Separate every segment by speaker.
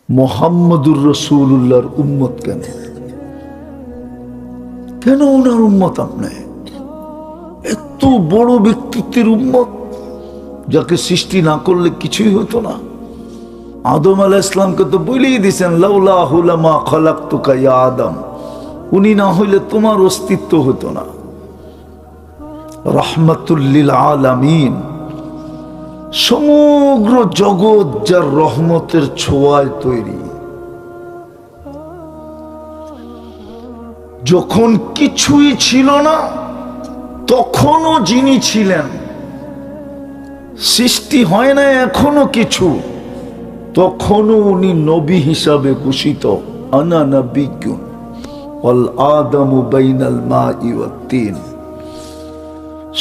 Speaker 1: মুহাম্মদুর রাসূলুল্লাহর উম্মত কেন? কেন ওনার উম্মত আপনি? এত বড় ব্যক্তিত্বের উম্মত, যাকে সৃষ্টি না করলে কিছুই হতো না। আদম আলাইহিস সালামকে তো বলেই দিয়েছেন, লাউলাহু লামা খালাকতুকা ইয়া আদম, উনি না হইলে তোমার অস্তিত্ব হতো না। রাহমাতুল লিল আলামিন, সমগ্র জগৎ যার রহমতের ছোঁয়ায় তৈরি। যখন কিছুই ছিল না তখনও যিনি ছিলেন, সৃষ্টি হয় না এখনো কিছু, তখনও উনি নবী হিসাবে ঘোষিত। আনা নবিয়্যুন ওয়াল আদামু বাইনাল মাই ওয়াত তিন।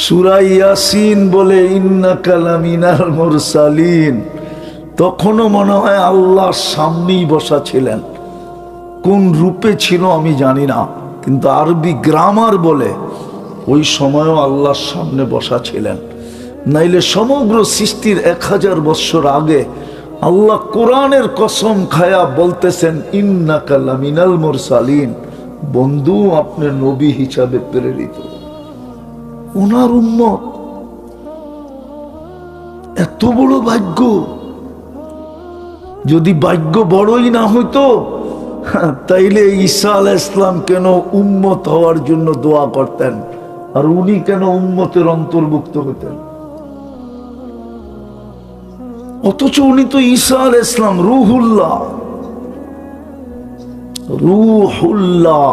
Speaker 1: সূরা ইয়াসিন বলে ইন্নাকা লামিনাল মুরসালিন, তখনও মনে হয় আল্লাহর সামনেই বসা ছিলেন। কোন রূপে ছিল আমি জানি না, কিন্তু আরবি গ্রামার বলে ওই সময়ও আল্লাহর সামনে বসা ছিলেন। নাইলে সমগ্র সৃষ্টির 1000 বছর আগে আল্লাহ কোরআনের কসম খায়া বলতেছেন, ইন্নাকা লামিনাল মুরসালিন, বন্ধু আপনি নবী হিসাবে প্রেরিত। ওনার উম্মত, এত বড় ভাগ্য। যদি ভাগ্য বড়ই না হইতো তাইলে ঈসা আলাইহিস সালাম কেন উম্মত হওয়ার জন্য দোয়া করতেন, আর উনি কেন উম্মতের অন্তর্ভুক্ত হতেন? অথচ উনি তো ঈসা আলাইহিস সালাম রূহুল্লাহ, রূহুল্লাহ,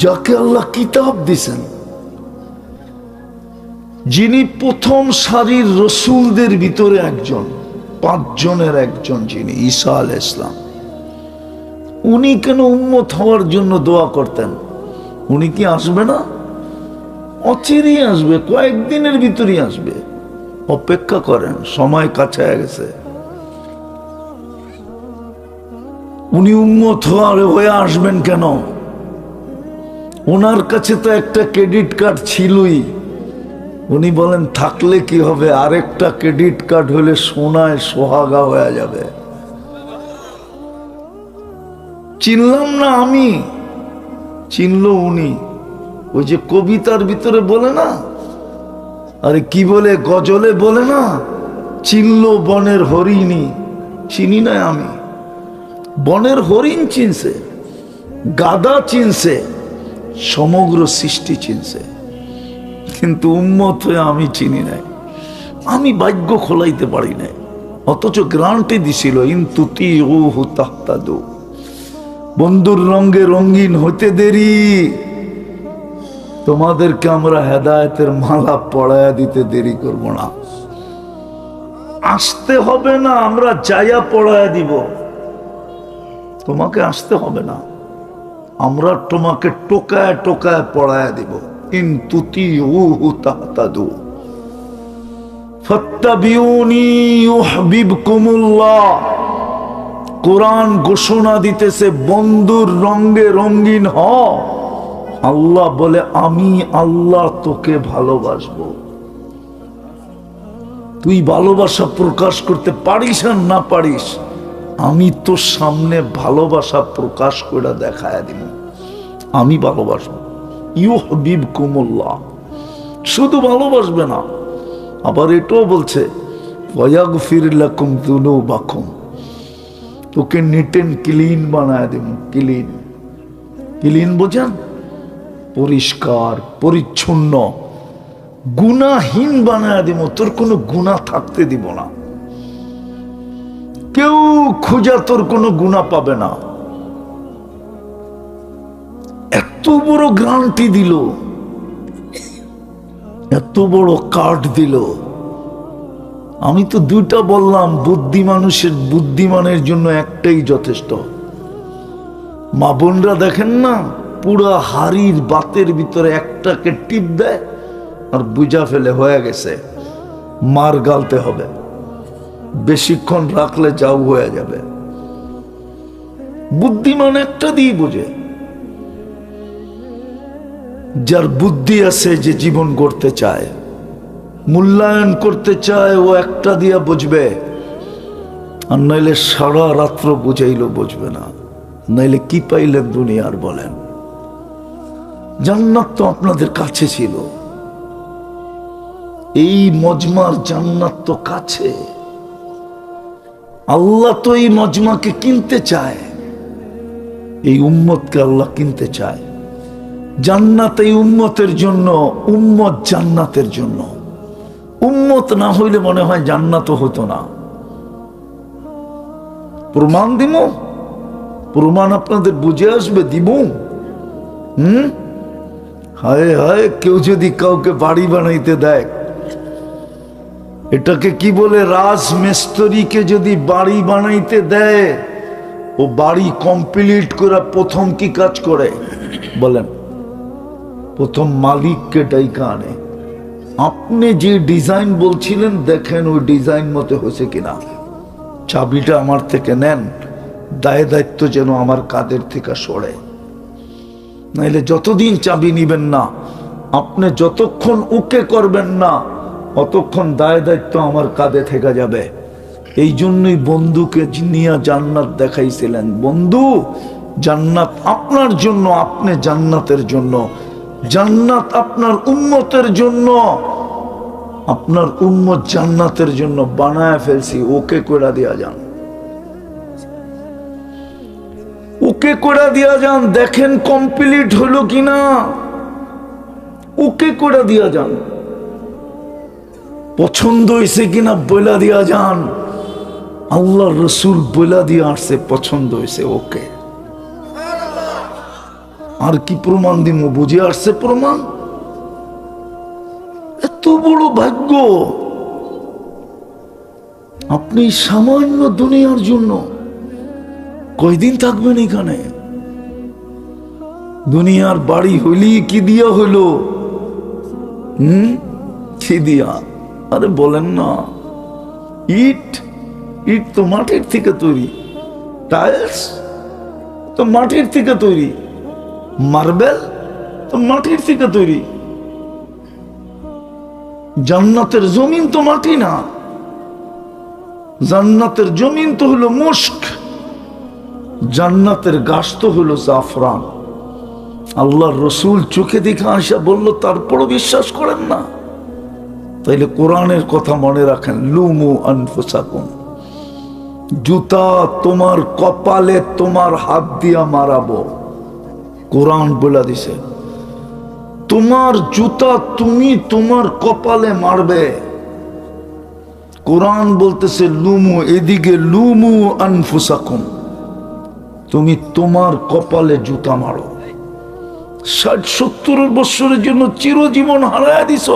Speaker 1: যাকে আল্লাহ কিতাব দিয়েছেন, যিনি প্রথম সারির রসুলদের ভিতরে একজন, 5 জনের একজন, যিনি ঈসা আলাইহিস সালাম, উনি কেন উম্মত হওয়ার জন্য দোয়া করতেন? উনি কি আসবে না? অচিরেই আসবে, কয়েকদিনের ভিতরেই আসবে। অপেক্ষা করেন, সময় কাছে গেছে। উনি উম্মত হয়ে আসবেন কেন? ওনার কাছে তো একটা ক্রেডিট কার্ড ছিলই। উনি বলেন থাকলে কি হবে, আরেকটা ক্রেডিট কার্ড হলে সোনায় সোহাগা হয়ে যাবে। চিনলাম না আমি, চিনল উনি। ওই যে কবিতার ভিতরে বলে না, আরে কি বলে, গজলে বলে না, চিনল বনের হরিণী। চিনি না আমি, বনের হরিণ চিনছে, গাদা চিনছে, সমগ্র সৃষ্টি চিনছে, কিন্তু উম্মত হয়ে আমি চিনি নাই। আমি ভাগ্য খোলাইতে পারি নাই, অথচ গ্রান্টে দিছিল ইনতুতিউহু তাহতাদু। বন্ধুর রঙে রঙিন হতে দেরি, তোমাদেরকে আমরা হেদায়েতের মালা পড়ায়া দিতে দেরি করব না। আসতে হবে না, আমরা যাইয়া পড়ায়া দিব। তোমাকে আসতে হবে না, আমরা তোমাকে টোকায় টোকায় পড়ায়া দিব। ইন তুতিউহু তাহতাদু ফাত্তাবিউনি ইউহিব্বুকুমুল্লাহ। কোরআন ঘোষণা দিতেছে, বন্ধুর রঙে রঙিন হ। আল্লাহ বলে, আমি আল্লাহ তোকে ভালোবাসবো। তুই ভালোবাসা প্রকাশ করতে পারিস আর না পারিস, আমি তোর সামনে ভালোবাসা প্রকাশ করে দেখায় দিব। আমি ভালোবাসবো। ইউহিব্বুকুমুল্লাহ, শুধু ভালোবাসবে না, আবার এটাও বলছে ওয়াগফির লাকুম যুনুবাকুম, তোকে নিট এন্ড ক্লিন বানায় দেব। ক্লিন, ক্লিন বোঝেন? পরিষ্কার পরিচ্ছন্ন, গুনাহীন বানায় দেব। তোর কোনো গুনাহ থাকতে দিব না, কেউ খোঁজা তোর কোনো গুনাহ পাবে না। এত বড় গ্যারান্টি দিল, এত বড় কার্ড দিল। আমি তো 2টা বললাম, বুদ্ধিমানের জন্য একটাই যথেষ্ট। মা বোনরা দেখেন না, পুরা হাড়ির বাতের ভিতরে একটাকে টিপ দেয় আর বুঝা ফেলে হয়ে গেছে, মার গালতে হবে, বেশিক্ষণ রাখলে যাও হয়ে যাবে। বুদ্ধিমান একটা দিয়ে বোঝে, যার বুদ্ধি আছে, যে জীবন গড়তে চায়, মূল্যায়ন করতে চায়, ও একটা দিয়া বুঝবে। আর নইলে সারা রাত্র বুঝাইলো বুঝবে না। নইলে কি পাইলেন দুনিয়ার বলেন? জান্নাত তো আপনাদের কাছে ছিল, এই মজমার জান্নাত তো কাছে। আল্লাহ তো এই মজমাকে কিনতে চায়, এই উম্মতকে আল্লাহ কিনতে চায়। জান্নাত এই উম্মতের জন্য, উম্মত জান্নাতের জন্য। উম্মত না হইলে মনে হয় জান্নাত হতো না। প্রমাণ দিব, প্রমাণ আপনাদের বুঝে আসবে, দিব। হায় হায়, কেউ যদি কাউকে বাড়ি বানাইতে দেয়, এটাকে কি বলে, রাজমিস্ত্রিকে যদি বাড়ি বানাইতে দেয়, ও বাড়ি কমপ্লিট করে প্রথম কি কাজ করে বলেন? প্রথম মালিককে ডাইকা আনে। আপনি যে ডিজাইন বলছিলেন, দেখেন ওই ডিজাইন মতো হয়েছে কিনা। চাবিটা আমার থেকে নেন, দায় দায়িত্ব যেন আমার কাঁধের থেকে সরে। নাইলে যতদিন চাবি নিবেন না, আপনি যতক্ষণ ওকে করবেন না, অতক্ষণ দায় দায়িত্ব আমার কাঁধে থেকে যাবে। এই জন্যই বন্ধুকে নিয়ে জান্নাত দেখাইছিলেন। বন্ধু, জান্নাত আপনার জন্য, আপনি জান্নাতের জন্য। জান্নাত আপনার উম্মতের জন্য, আপনার উম্মত জান্নাতের জন্য বানায় ফেলছি। ওকে করে দিয়া যান, ওকে করে দিয়া যান, দেখেন কমপ্লিট হলো কিনা। ওকে করে দিয়া যান, পছন্দ হয়েছে কিনা বইলা দিয়া যান। আল্লাহ রসুল বইলা দিয়ে আসছে পছন্দ হয়েছে, ওকে। আর কি প্রমাণ দিব? বুঝে আসছে প্রমাণ। এত বড় ভাগ্য, আপনি সামান্য দুনিয়ার জন্য কয়দিন থাকবেন এখানে? দুনিয়ার বাড়ি হইলি কি দিয়া হইল? কি দিয়া? আরে বলেন না, ইট, ইট তো মাটির থেকে তৈরি, টাইলস তো মাটির থেকে তৈরি, মার্বেল তো মাটির থেকে তৈরি। জান্নাতের জমিন তো মাটি না, জান্নাতের জমিন তো হলো মুস্ক, জান্নাতের গাছ তো হলো জাফরান। আল্লাহর রসুল চোখে দেখে আসা বলল, তারপরও বিশ্বাস করেন না? তাইলে কোরআনের কথা মনে রাখেন, লুমু আনফুসাকুম। জুতা তোমার কপালে তোমার হাত দিয়া মারাবো, কোরআন বলে দিছে। তোমার জুতা তুমি তোমার কপালে মারবে। কোরআন বলতেছে লুমু, এদিকে লুমু আনফুসাকুম, তুমি তোমার কপালে জুতা মারো। 60-70 বছরের জন্য চিরজীবন হারায় দিছ।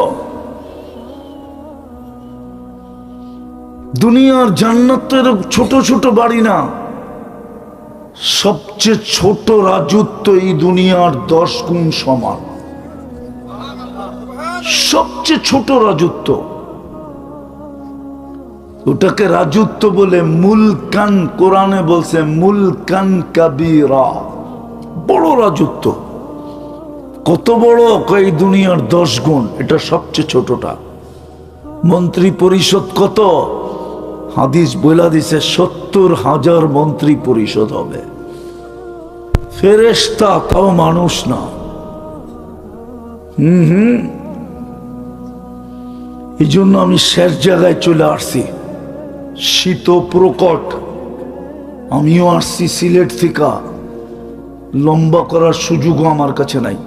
Speaker 1: দুনিয়ার জান্নাতের ছোট ছোট বাড়ি না, সবচেয়ে ছোট রাজত্ব এই দুনিয়ার 10 গুণ সমান। সবচেয়ে ছোট রাজত্ব, ওটাকে রাজত্ব বলে মুলকান। কোরআনে বলছে মুলকান কাবীরা, বড় রাজত্ব। কত বড়? এই দুনিয়ার 10 গুণ, এটা সবচেয়ে ছোটটা। মন্ত্রী পরিষদ কত? হাদিস বইলা দিছে 70,000 মন্ত্রী পরিষদ হবে। ফেরেশতা, তাও মানুষ না। এই জন্য আমি শেষ জায়গায় চলে আসছি, শীত প্রকট। আমিও আসছি সিলেট থেকে, লম্বা করার সুযোগও আমার কাছে নাই।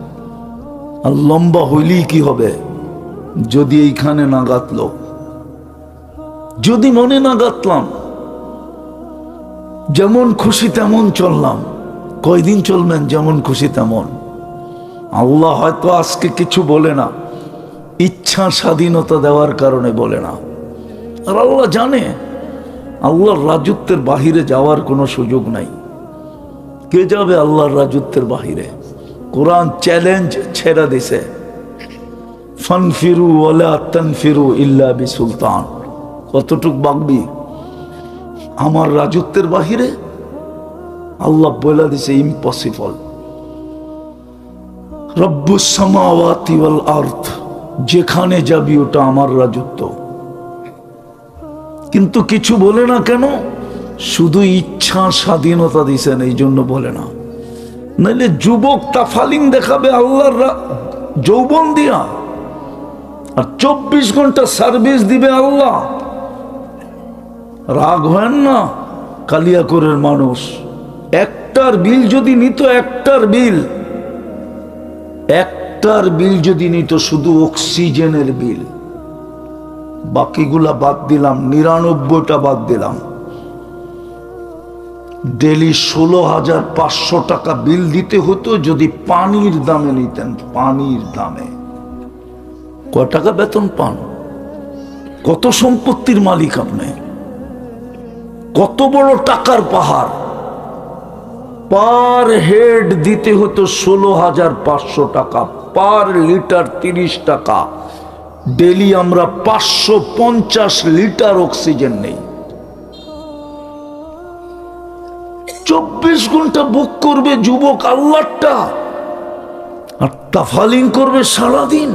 Speaker 1: আর লম্বা হইলেই কি হবে? যদি এইখানে না গাতলো, যদি মনে না গাতলাম, যেমন খুশি তেমন চললাম। কয়দিন চলবেন যেমন খুশি তেমন? আল্লাহ হয়তো আজকে কিছু বলে না, ইচ্ছা স্বাধীনতা দেওয়ার কারণে বলে না। আর আল্লাহ জানে আল্লাহর রাজত্বের বাহিরে যাওয়ার কোনো সুযোগ নাই। কে যাবে আল্লাহর রাজত্বের বাহিরে? কোরআন চ্যালেঞ্জ ছেড়ে দিছে, ফানফিরু ওয়ালা তানফিরু ইল্লা বিসুলতান। কতটুক বাগবি আমার রাজত্বের বাহিরে? আল্লাহ বলে দিছে ইম্পসিবল। রব্বুস সামাওয়াতি ওয়াল আরদ, যেখানে যাবি ওটা আমার রাজত্ব। কিন্তু কিছু বলে না কেন? শুধু ইচ্ছা স্বাধীনতা দিছেন এই জন্য বলে না, নাইলে যুবক তাফালিং দেখাবে আল্লাহর যৌবন দিয়া, আর 24 ঘন্টা সার্ভিস দিবে আল্লাহ। রাগ হয় না কালিয়াকরের মানুষ, একটার বিল যদি নিত, একটার বিল যদি নিত, শুধু অক্সিজেনের বিল, বাকিগুলা বাদ দিলাম, 99টা বাদ দিলাম, ডেলি 16,500 টাকা বিল দিতে হতো যদি পানির দামে নিতেন। পানির দামে কয় টাকা বেতন পান? কত সম্পত্তির মালিক আপনি, কত বড় টাকার পাহাড়। পার হেড দিতে হতো 16,500 টাকা, পার লিটার 30 টাকা। ডেলি আমরা 550 লিটার অক্সিজেন নেই। 24 ঘন্টা বুক করবে যুবক আল্লাহটা, আর তাফালিং করবে সারাদিন।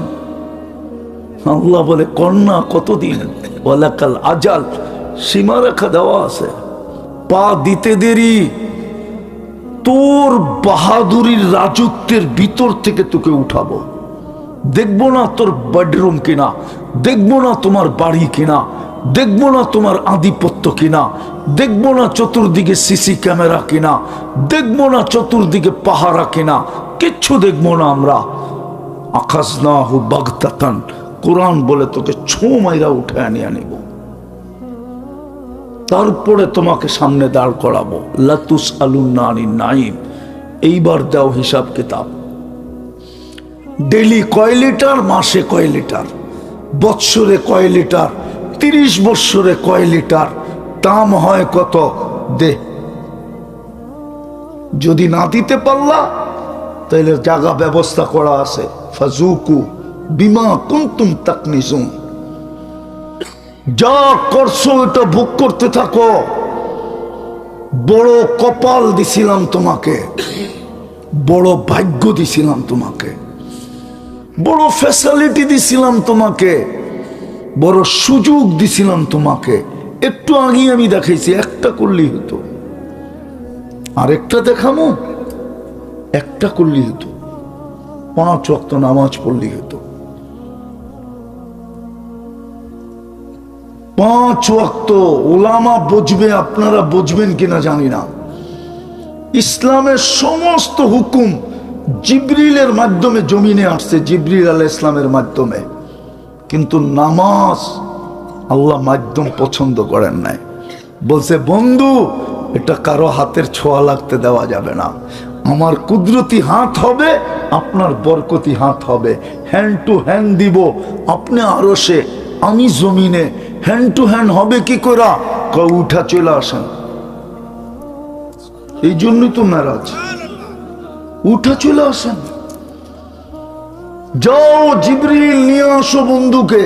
Speaker 1: আল্লাহ বলে কন্যা কতদিন, ওয়ালাকাল আজাল, সীমারেখা দেওয়া আছে। পা দিতে দেরি, তোর বাহাদুরির রাজত্বের ভিতর থেকে তোকে উঠাবো। দেখবো না তোর বেডরুম কিনা, দেখবো না তোমার বাড়ি কিনা, দেখবো না তোমার আধিপত্য কিনা, দেখবো না চতুর্দিকে সিসি ক্যামেরা কিনা, দেখবো না চতুর্দিকে পাহারা কিনা, কিচ্ছু দেখবো না আমরা। আখাজনাহু বাগতাতান, কোরআন বলে তোকে ছো মাইরা উঠে আনিয়ে নিব, তারপরে তোমাকে সামনে দাঁড় করাবো। লাতুস আলুন্না আনিন নাইম, এইবার দাও হিসাব কিতাব। ডেলি কয় লিটার, মাসে কয় লিটার, বৎসরে কয় লিটার, 30 বৎসরে কয় লিটার, দাম হয় কত, দে। যদি না দিতে পারলা তাহলে জায়গা ব্যবস্থা করা আছে, ফাজুকু বিমা কুনতুম তাকনিজুন। যা করছো এটা ভোগ করতে থাকো। বড় কপাল দিছিলাম তোমাকে, বড় ভাগ্য দিছিলাম তোমাকে, বড় ফ্যাসিলিটি দিছিলাম তোমাকে, বড় সুযোগ দিছিলাম তোমাকে। একটু আগে আমি দেখাইছি, একটা করলেই হতো, আরেকটা দেখামো, একটা করলেই হতো, 5 ওয়াক্ত নামাজ পড়লেই হতো। 5 ওয়াক্ত ওলামা বুঝবে, আপনারা বুঝবেন কিনা জানি না। ইসলামের সমস্ত হুকুম জিবরিলের মাধ্যমে জমিনে আসছে, জিবরিল আলাইহিস ইসলামের মাধ্যমে, কিন্তু নামাজ আল্লাহ মাধ্যম পছন্দ করেন নাই। বলছে বন্ধু, এটা কারো হাতের ছোঁয়া লাগতে দেওয়া যাবে না। আমার কুদরতি হাত হবে, আপনার বরকতি হাত হবে, হ্যান্ড টু হ্যান্ড দিব। আপনি আরশে, আমি জমিনে, হ্যান্ড টু হ্যান্ড হবে কি করে? উঠা চলে আসেন। এই জন্যই তো নারাজ, উঠা চলে আসেন। যাও জিবরিল নিয়ে আসো বন্ধুকে,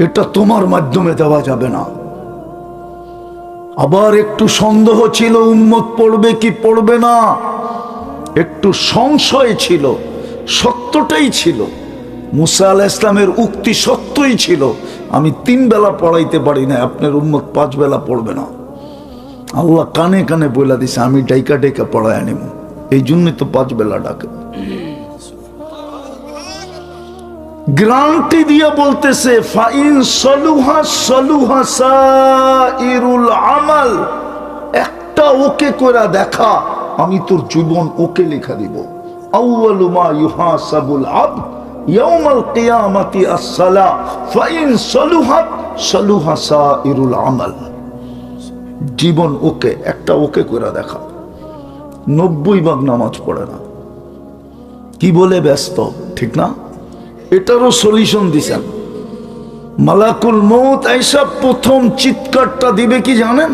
Speaker 1: এটা তোমার মাধ্যমে দেওয়া যাবে না। আবার একটু সন্দেহ ছিল উম্মত পড়বে কি পড়বে না, একটু সংশয় ছিল, সত্যটাই ছিল। মুসা আলাইহিস ইসলামের উক্তি সত্যই ছিল, আমি 3 বেলা পড়াইতে পারি না, আপনার উম্মত 5 বেলা পড়বে না। আল্লাহ কানে কানে বইলা দিছে, আমি ডাইকা ডাইকা পড়ায় আনিব। এই জন্যই তো 5 বেলা ডাকে। গ্যারান্টি দিয়া বলতেছে, ফাইন সলুহা সলুহা সাইরুল আমাল, একটা ওকে কইরা দেখা, আমি তোর জীবন ওকে লেখা দিব। আউয়ালু মা ইউহাসাবুল আবদ ইয়াউমাল কিয়ামাতি আস-সালাহ ফাইন সলুহাত সলুহা সাইরুল আমাল। জীবন ওকে, একটা ওকে কইরা দেখা। 90 ভাগ নামাজ পড়ে না, কি বলে ব্যস্ত, ঠিক না? এটারও সলিউশন দিছেন। মালাকুল মউত আইসা প্রথম চিৎকারটা দিবে কি জানেন?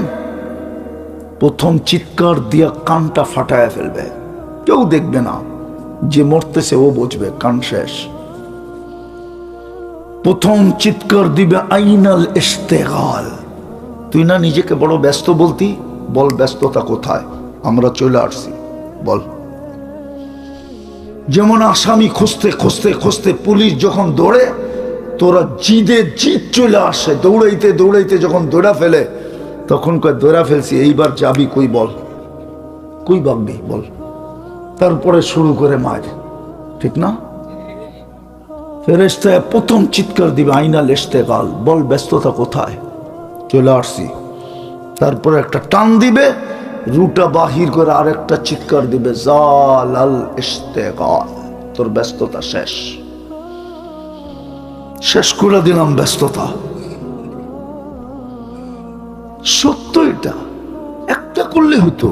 Speaker 1: প্রথম চিৎকার দিয়া কানটা ফাটায় ফেলবে, কেউ দেখবে না, যে মরতেছে ও বুঝবে কান শেষ। প্রথম চিৎকার দিবে আইনাল ইশতিগাল। তুই না নিজেকে বড় ব্যস্ত বলতি, বল ব্যস্ততা কোথায়, আমরা চলে আসছি, বল। যেমন আসামি খুঁজতে খুঁজতে খুঁজতে পুলিশ যখন দৌড়ে, তোরা জিদে জিদ চলে আসে, দৌড়াইতে দৌড়াইতে যখন দৌড়া ফেলে, তখন কয় ধরা ফেলছি, এইবার যাবি কই বল, কই ভাববি বল। তারপরে শুরু করে মার, ঠিক না? ফেরেশতা প্রথম চিৎকার দিবে আইনা ইশতেগাল, বল ব্যস্ততা কোথায়, চলে আসছি। তারপরে একটা টান দিবে, রুটা বাহির করে আরেকটা চিৎকার দিবে, জালাল ইশতেগাল, তোর ব্যস্ততা শেষ, শেষ করে দিলাম ব্যস্ততা। সত্য এটা, একটা করলে হইতো,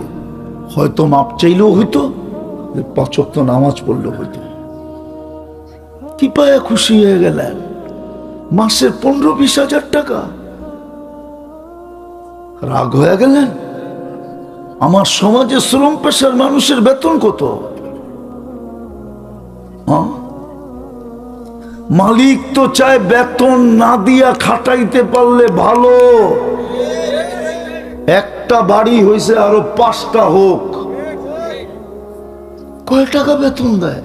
Speaker 1: হয়তো মাপ চাইলেও হইতো, 5 ওয়াক্ত নামাজ পড়লেও হইতো। কি পায়ে খুশি হয়ে গেলেন, মাসের 15-20 হাজার টাকা, রাগ হয়ে গেলেন। আমার সমাজে শ্রম পেশার মানুষের বেতন কত? মালিক তো চায় বেতন না দিয়া খাটাইতে পারলে ভালো, একটা বাড়ি হয়েছে আরো 5টা হোক। কয় টাকা বেতন দেয়,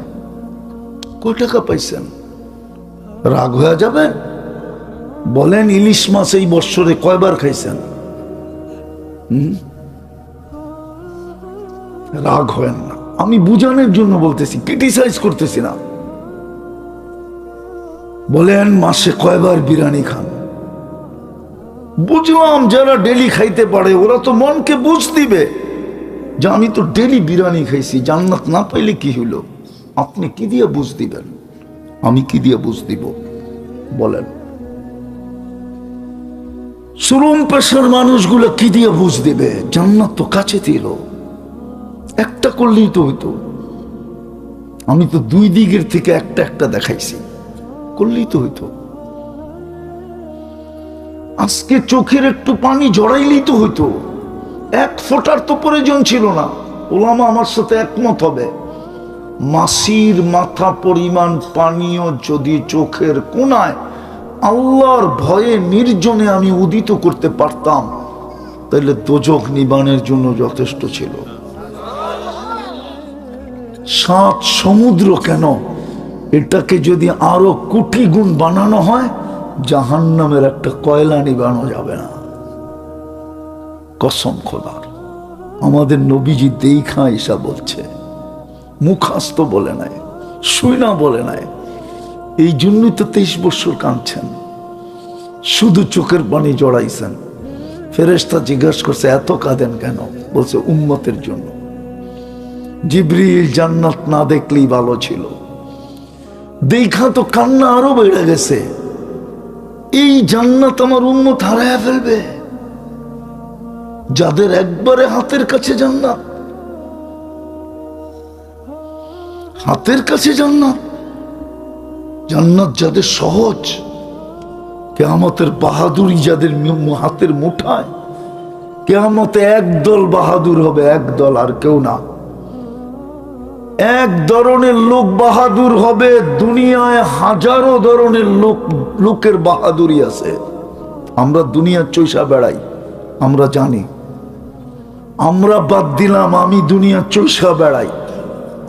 Speaker 1: কয় টাকা পাইছেন? রাগ হয়ে যাবেন? বলেন ইলিশ মাছ এই বছরে কয়বার খাইছেন? রাগ হয়েন না, আমি বুঝানোর জন্য বলতেছি, ক্রিটিসাইজ করতেছি না। বলেন মাসে কয়বার বিরিয়ানি খান? বুঝলাম যারা ডেলি খাইতে পারে ওরা তো মনকে বুঝ দিবে যে আমি তো ডেলি বিরিয়ানি খাইছি, জান্নাত না পাইলে কি হইলো? আপনি কি দিয়ে বুঝ দিবেন, আমি কি দিয়ে বুঝ দিব? বলেন শ্রম পেশার মানুষগুলো কি দিয়ে বুঝ দিবে? জান্নাত তো কাছে ছিল, একটা করলেই তো হইতো। আমি তো 2 দিকের থেকে একটা একটা দেখাইছি, করলেই তো হইতো। আজকে চোখের একটু পানি জড়াইলেই তো হইতো, 1 ফোঁটার তো প্রয়োজন ছিল না। ওলামা আমার সাথে একমত হবে, মাসির মাথা পরিমাণ পানিও যদি চোখের কোনায় আল্লাহর ভয়ে নির্জনে আমি উদিত করতে পারতাম, তাহলে দোজখ নিবানের জন্য যথেষ্ট ছিল। 7 সমুদ্র কেন, এটাকে যদি আরো কোটি গুণ বানানো হয়, জাহান্নামের একটা কয়লা নিবানো যাবে না। কসম খোদার, আমাদের নবীজি দেখা ঈসা বলছে, মুখাস্ত বলে নাই, শুইনা বলে নাই। এই জন্যই তো 23 বছর কাঁদছেন, শুধু চোখের পানি জড়াইছেন। ফেরেশতা জিজ্ঞাসা করছে এত কাঁদেন কেন? বলছে উম্মতের জন্য। জিবরিল জান্নাত না দেখলেই ভালো ছিল, দেখা তো কান্না আরো বেড়ে গেছে। এই জান্নাত আমার উম্মত হারায়া ফেলবে, যাদের একবারে হাতের কাছে জান্নাত, হাতের কাছে জান্নাত, জান্নাত যাদের সহজ, কিয়ামতের বাহাদুরি যাদের হাতের মুঠায়। কিয়ামতে একদল বাহাদুর হবে, একদল, আর কেউ না। এক ধরনের লোক বাহাদুর হবে, দুনিয়ায় হাজারো ধরনের লোকের বাহাদুরি আছে। আমরা দুনিয়ার চৈষা বেড়াই, আমরা জানি। আমরা বাদ দিলাম, আমি দুনিয়ার চৈষা বেড়াই,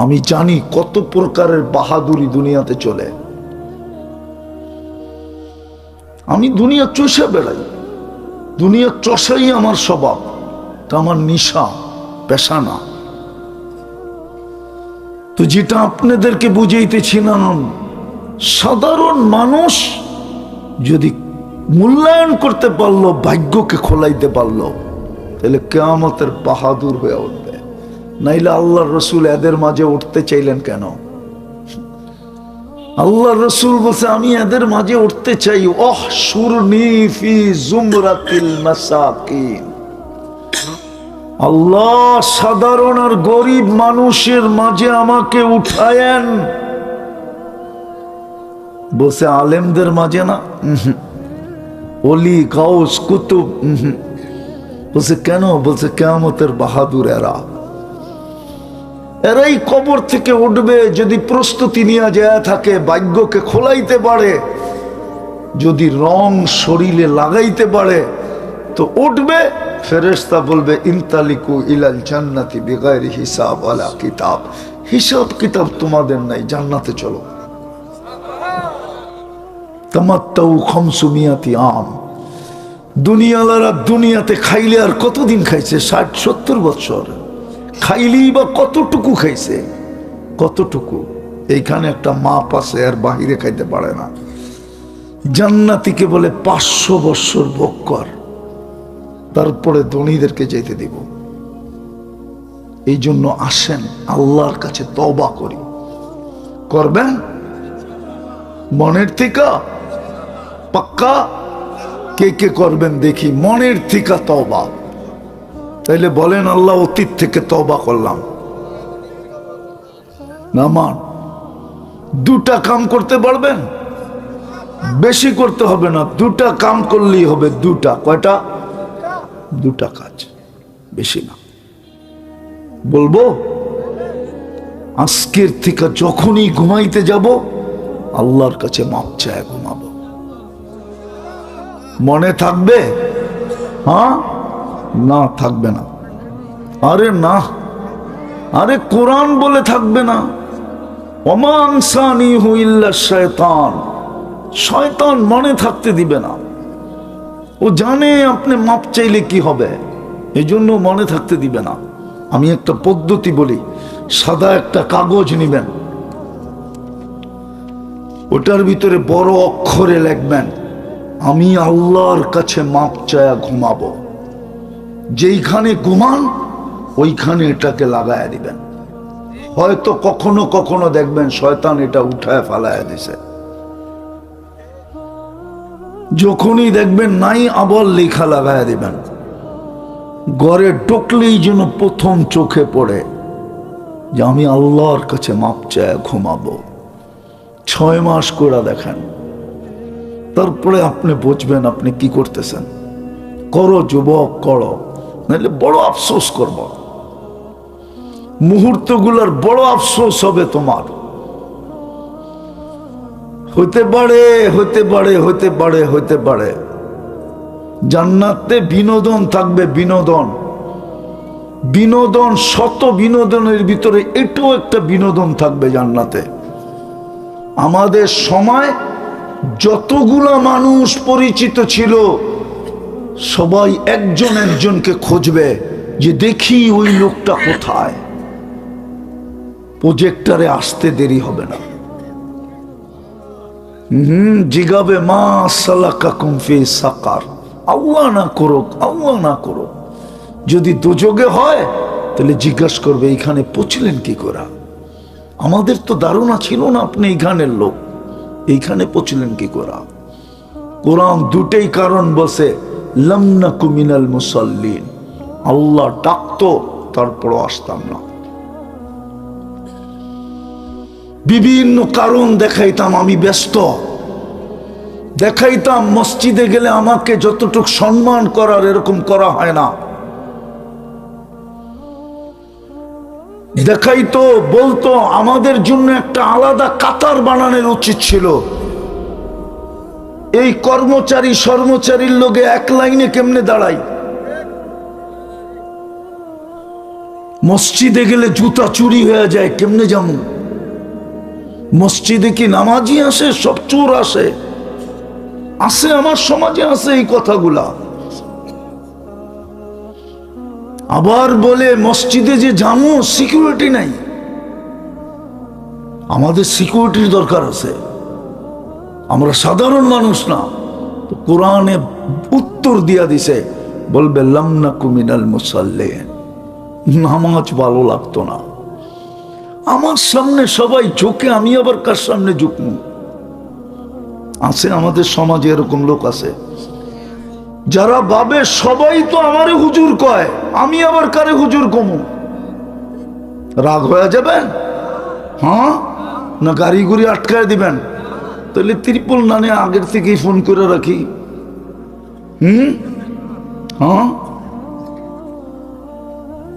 Speaker 1: আমি জানি কত প্রকারের বাহাদুরি দুনিয়াতে চলে। আমি দুনিয়ার চৈষা বেড়াই, দুনিয়ার চষাই আমার স্বভাব, তা আমার নিশা, পেশা না। তো যেটা আপনাদেরকে বুঝাইতেছিলাম, সাধারণ মানুষ যদি মূল্যায়ন করতে পারলো, ভাগ্যকে খোলাইতে পারলো, তাহলে কিয়ামতের বাহাদুর হয়ে উঠবে। নাইলে আল্লাহর রসুল এদের মাঝে উঠতে চাইলেন কেন? আল্লাহর রসুল বলছে আমি এদের মাঝে উঠতে চাই, ওহ সুরনি ফি জুমরাতিল মাসাকিন। আল্লাহ সাধারণ আর গরিব মানুষের মাঝে আমাকে উঠায়েন। বলছে আলেমদের মাঝে না, ওলি গাউস কুতুব, বলছে কেন? বলছে কিয়ামতের বাহাদুর এরাই কবর থেকে উঠবে যদি প্রস্তুতি নিয়ে যায় থাকে, ভাগ্যকে খোলাইতে পারে, যদি রং শরীরে লাগাইতে পারে তো উঠবে। ফেরেশতা বলবে ইনতালিকু ইলাল জান্নাতি বিগাইরি হিসাব ওয়ালা কিতাব, হিসাব কিতাব তোমাদের নাই, জান্নাতে চলো। তামাত্তাউ 500 আম, দুনিয়ালারা দুনিয়াতে খাইলে আর কতদিন খাইছে? 60-70 বছর। খাইলেই বা কতটুকু খাইছে? কতটুকু? এইখানে একটা মাপ আছে, আর বাহিরে খাইতে পারে না। জান্নাতীকে বলে 500 বছর ভোগ কর, তারপরে ধনীদেরকে যেতে দিব। এই জন্য আসেন আল্লাহর কাছে তওবা করি। করবেন মনের থেকে? পাক্কা? কে কে করবেন দেখি মনের থেকে তওবা? তাইলে বলেন, আল্লাহ অতীত থেকে তওবা করলাম। নামান দুটা কাম করতে পারবেন? বেশি করতে হবে না, দুটা কাম করলেই হবে। দুটা। কয়টা? দুটা কাজ, বেশি না। বলবো আজকের থেকে যখনই ঘুমাইতে যাব আল্লাহর কাছে মাপ চায় ঘুমাবো। মনে থাকবে? হ্যাঁ না থাকবে না? আরে না, আরে কোরআন বলে থাকবে না। ওমা আনসানিহু ইল্লা শায়তান। শয়তান মনে থাকতে দিবে না। ও জানে আপনি মাপ চাইলে কি হবে, এজন্য মনে থাকতে দিবে না। আমি একটা পদ্ধতি বলি, সাদা একটা কাগজ নিবেন, ওটার ভিতরে বড় অক্ষরে লিখবেন, আমি আল্লাহর কাছে মাপ চায়া ঘুমাবো। যেইখানে ঘুমান ওইখানে এটাকে লাগায়া দিবেন। হয়তো কখনো কখনো দেখবেন শয়তান এটা উঠায় ফালায়া দিছে। যখনই দেখবেন নাই, আবার লেখা লাগায়া দিবেন। ঘরে ঢুকলেই যেন প্রথম চোখে পড়ে যে আমি আল্লাহর কাছে মাপ চায় ঘুমাবো। 6 মাস করে দেখেন, তারপরে আপনি বুঝবেন আপনি কি করতেছেন। করো যুবক, করো, নাহলে বড় আফসোস করব। মুহূর্তগুলোর বড় আফসোস হবে তোমার। হইতে পারে, হইতে পারে, হইতে পারে, হইতে পারে জান্নাতে বিনোদন থাকবে। বিনোদন, বিনোদন, শত বিনোদনের ভিতরে এটাও একটা বিনোদন থাকবে জান্নাতে। আমাদের সময় যতগুলা মানুষ পরিচিত ছিল সবাই একজন একজনকে খুঁজবে যে দেখি ওই লোকটা কোথায়। প্রজেক্টরে আসতে দেরি হবে না। জিগাবে মা সালাকাকুম ফি সাকার। আল্লাহ না করুক, আল্লাহ না করুক। যদি দুযোগে হয় তাহলে জিজ্ঞাসা করবে এইখানে পৌঁছলেন কি করে? আমাদের তো ধারণা ছিল না আপনি এইখানের লোক, এইখানে পৌঁছলেন কি করে? কোরআন দুটেই কারণ বসে, লাম নাকু মিনাল মুসাল্লিন। আল্লাহ ডাকতো তারপরও আসতাম না। বিভিন্ন কারণ দেখাইতাম, আমি ব্যস্ত দেখাইতাম। মসজিদে গেলে আমাকে যতটুকু সম্মান করার এরকম করা হয় না। দেখাইতো, বলতো আমাদের জন্য একটা আলাদা কাতার বানানোর উচিত ছিল। এই কর্মচারী কর্মচারীর লোকে এক লাইনে কেমনে দাঁড়াই? মসজিদে গেলে জুতা চুরি হয়ে যায়, কেমনে যাবো? মসজিদে কি নামাজি আসে? সব চোর আসে? আছে, আমার সমাজে আছে এই কথাগুলা। আবার বলে মসজিদে যে জামু সিকিউরিটি নাই। আমাদের সিকিউরিটির দরকার আছে, আমরা সাধারণ মানুষ না। তো কোরআনে উত্তর দিয়া দিছে, বলবে লাম নাকু মিনাল মুসাল্লিন। নামাজ ভালো লাগতো না। আমার সামনে সবাই ঝুঁকে, আমি আবার কার সামনে ঝুঁকবো? আছে আমাদের সমাজে এরকম লোক আছে যারা ভাবে সবাই তো আমারে হুজুর কয়, আমি আবার কারে হুজুর কমু? রাগ হয়ে যাবেন? হ্যাঁ না গাড়ি গুড়ি আটকায় দিবেন? তাহলে ত্রিপল নানে আগের থেকেই ফোন করে রাখি। হ্যাঁ,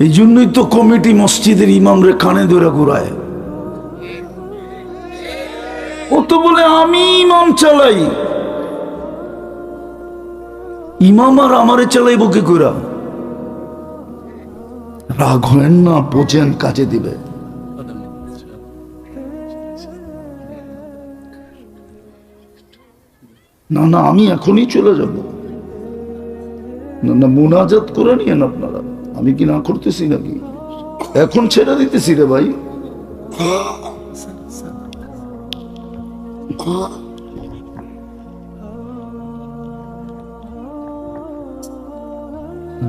Speaker 1: এই জন্যই তো কমিটি মসজিদের ইমামরে কানে ধরে ঘুরায়। ও তো বলে আমি ইমাম চালাই। ইমাম আর আমারে চালাইব কি করে? রাগ হয় না, বোঝেন, কাজে দিবে। না না, আমি এখনই চলে যাব। না না, মুনাজাত করে নিয়েন আপনারা। আমি কি না করতেছি নাকি? এখন ছেড়ে দিতেছি রে ভাই।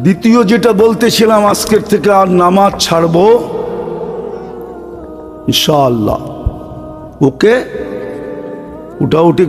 Speaker 1: দ্বিতীয় যেটা বলতেছিলাম, আজকের থেকে আর নামাজ ছাড়বো ইনশাআল্লাহ। ওকে, উঠাউঠি